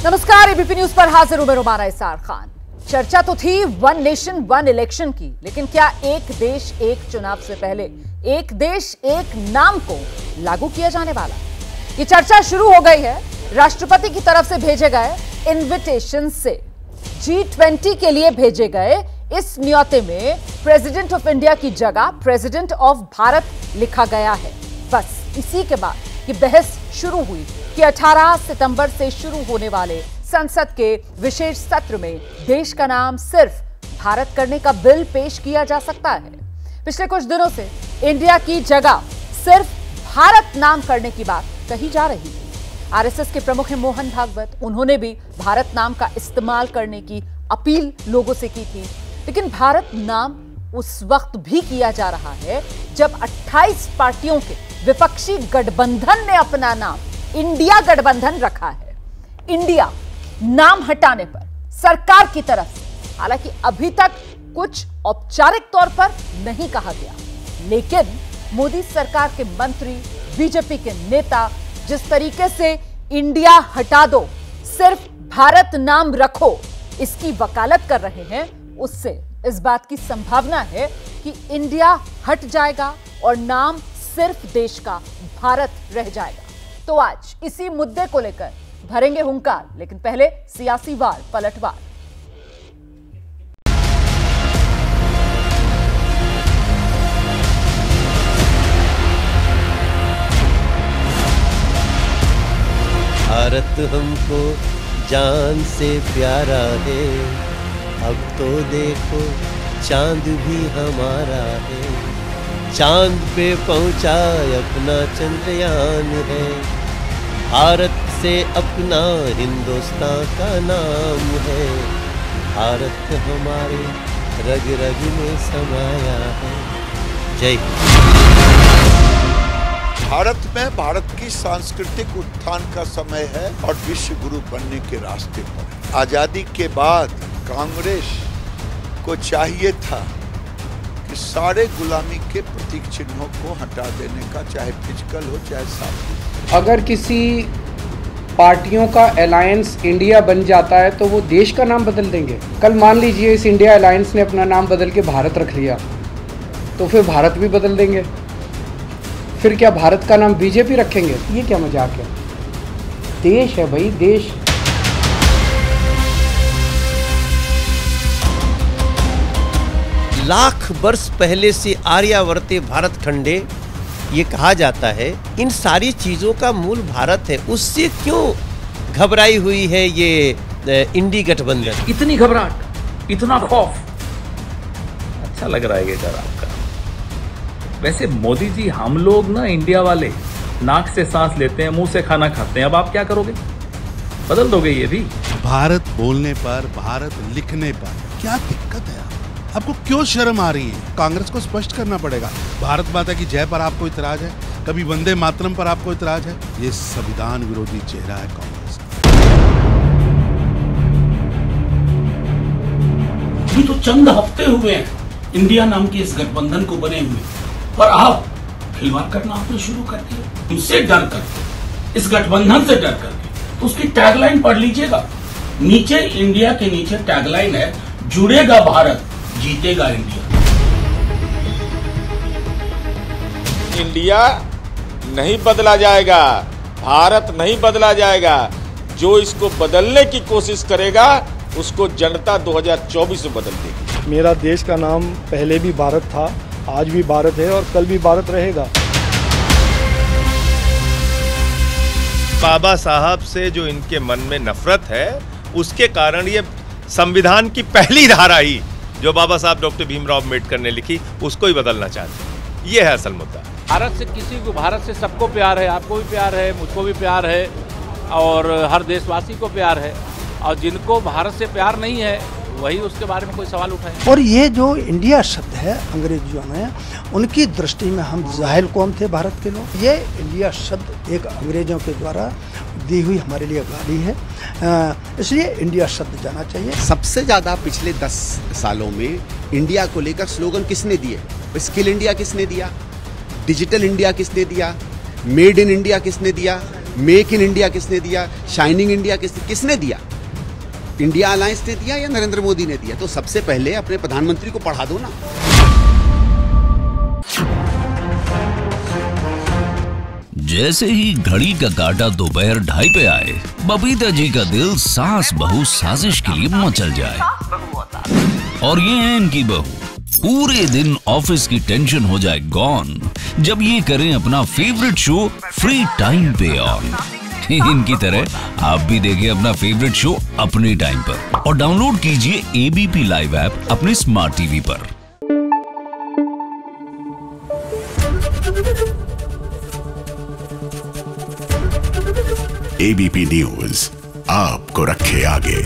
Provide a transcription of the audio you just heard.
नमस्कार, ABP news पर हाजिर हूं मैं रुमाना इसार खान। चर्चा तो थी वन नेशन वन इलेक्शन की, लेकिन क्या एक देश एक चुनाव से पहले एक देश एक नाम को लागू किया जाने वाला? ये चर्चा शुरू हो गई है राष्ट्रपति की तरफ से भेजे गए इनविटेशन से। G20 के लिए भेजे गए इस न्योते में प्रेसिडेंट ऑफ इंडिया की जगह प्रेसिडेंट ऑफ भारत लिखा गया है। बस इसी के बाद ये बहस शुरू हुई कि 18 सितंबर से शुरू होने वाले संसद के विशेष सत्र में देश का नाम सिर्फ भारत करने का बिल पेश किया जा सकता है। पिछले कुछ दिनों से इंडिया की जगह सिर्फ भारत नाम करने की बात कही जा रही है। आरएसएस के प्रमुख हैं मोहन भागवत, उन्होंने भी भारत नाम का इस्तेमाल करने की अपील लोगों से की थी। लेकिन भारत नाम उस वक्त भी किया जा रहा है जब 28 पार्टियों के विपक्षी गठबंधन ने अपना नाम इंडिया गठबंधन रखा है। इंडिया नाम हटाने पर सरकार की तरफ से हालांकि अभी तक कुछ औपचारिक तौर पर नहीं कहा गया, लेकिन मोदी सरकार के मंत्री, बीजेपी के नेता जिस तरीके से इंडिया हटा दो, सिर्फ भारत नाम रखो, इसकी वकालत कर रहे हैं, उससे इस बात की संभावना है कि इंडिया हट जाएगा और नाम सिर्फ देश का भारत रह जाएगा। तो आज इसी मुद्दे को लेकर भरेंगे हुंकार, लेकिन पहले सियासी वार पलटवार। भारत हमको जान से प्यारा है, अब तो देखो चांद भी हमारा है, चांद पे पहुंचा अपना चंद्रयान है, भारत से अपना हिंदुस्तान का नाम है, भारत हमारे रग रग में समाया है। जय भारत में भारत की सांस्कृतिक उत्थान का समय है और विश्व गुरु बनने के रास्ते पर। आजादी के बाद कांग्रेस को चाहिए था कि सारे गुलामी के प्रतीक चिन्हों को हटा देने का, चाहे फिजिकल हो चाहे शाब्दिक। अगर किसी पार्टियों का अलायंस इंडिया बन जाता है तो वो देश का नाम बदल देंगे। कल मान लीजिए इस इंडिया अलायंस ने अपना नाम बदल के भारत रख लिया, तो फिर भारत भी बदल देंगे। फिर क्या भारत का नाम बीजेपी रखेंगे? ये क्या मजाक है? देश है भाई, देश। लाख वर्ष पहले से आर्यावर्ते भारत खंडे ये कहा जाता है। इन सारी चीजों का मूल भारत है, उससे क्यों घबराई हुई है ये इंडी गठबंधन? इतनी घबराहट, इतना खौफ। अच्छा लग रहा है ये डर आपका। वैसे मोदी जी, हम लोग ना इंडिया वाले नाक से सांस लेते हैं, मुंह से खाना खाते हैं। अब आप क्या करोगे? बदल दोगे ये भी? भारत बोलने पर, भारत लिखने पर क्या दिक्कत है? आपको क्यों शर्म आ रही है? कांग्रेस को स्पष्ट करना पड़ेगा। भारत माता की जय पर आपको इतराज है, कभी वंदे मातरम पर आपको इतराज है। ये संविधान विरोधी चेहरा है कांग्रेस। अभी तो चंद हफ्ते हुए हैं इंडिया नाम के इस गठबंधन को बने हुए, और आप खिलवाड़ करना आपने शुरू कर दिया। इनसे डर करके, इस गठबंधन से डर करके। तो उसकी टैगलाइन पढ़ लीजिएगा, नीचे इंडिया के नीचे टैगलाइन है, जुड़ेगा भारत, जीतेगा इंडिया। इंडिया नहीं बदला जाएगा, भारत नहीं बदला जाएगा। जो इसको बदलने की कोशिश करेगा उसको जनता 2024 में बदल देगी। मेरा देश का नाम पहले भी भारत था, आज भी भारत है और कल भी भारत रहेगा। बाबा साहब से जो इनके मन में नफरत है, उसके कारण ये संविधान की पहली धारा ही जो बाबा साहब डॉक्टर भीमराव अम्बेडकर ने लिखी, उसको ही बदलना चाहते हैं। ये है असल मुद्दा। भारत से किसी को, भारत से सबको प्यार है, आपको भी प्यार है, मुझको भी प्यार है, और हर देशवासी को प्यार है। और जिनको भारत से प्यार नहीं है वही उसके बारे में कोई सवाल उठाए। और ये जो इंडिया शब्द है अंग्रेजों ने, उनकी दृष्टि में हम जाहिल कौम थे भारत के लोग। ये इंडिया शब्द एक अंग्रेजों के द्वारा दी हुई हमारे लिए गाली है, इसलिए इंडिया शब्द जाना चाहिए। सबसे ज्यादा पिछले 10 सालों में इंडिया को लेकर स्लोगन किसने दिए? स्किल इंडिया किसने दिया? डिजिटल इंडिया किसने दिया? मेड इन इंडिया किसने दिया? मेक इन इंडिया किसने दिया, शाइनिंग इंडिया किसने दिया? इंडिया अलायंस ने दिया या नरेंद्र मोदी ने दिया? तो सबसे पहले अपने प्रधानमंत्री को पढ़ा दो ना। जैसे ही घड़ी का काटा दोपहर 2:30 पे आए, बबीता जी का दिल सास बहू साजिश के लिए मचल जाए। और ये है इनकी बहू, पूरे दिन ऑफिस की टेंशन हो जाए गॉन जब ये करें अपना फेवरेट शो फ्री टाइम पे ऑन। इनकी तरह आप भी देखिए अपना फेवरेट शो अपने टाइम पर और डाउनलोड कीजिए एबीपी लाइव ऐप अपने स्मार्ट टीवी पर। एबीपी न्यूज आपको रखे आगे।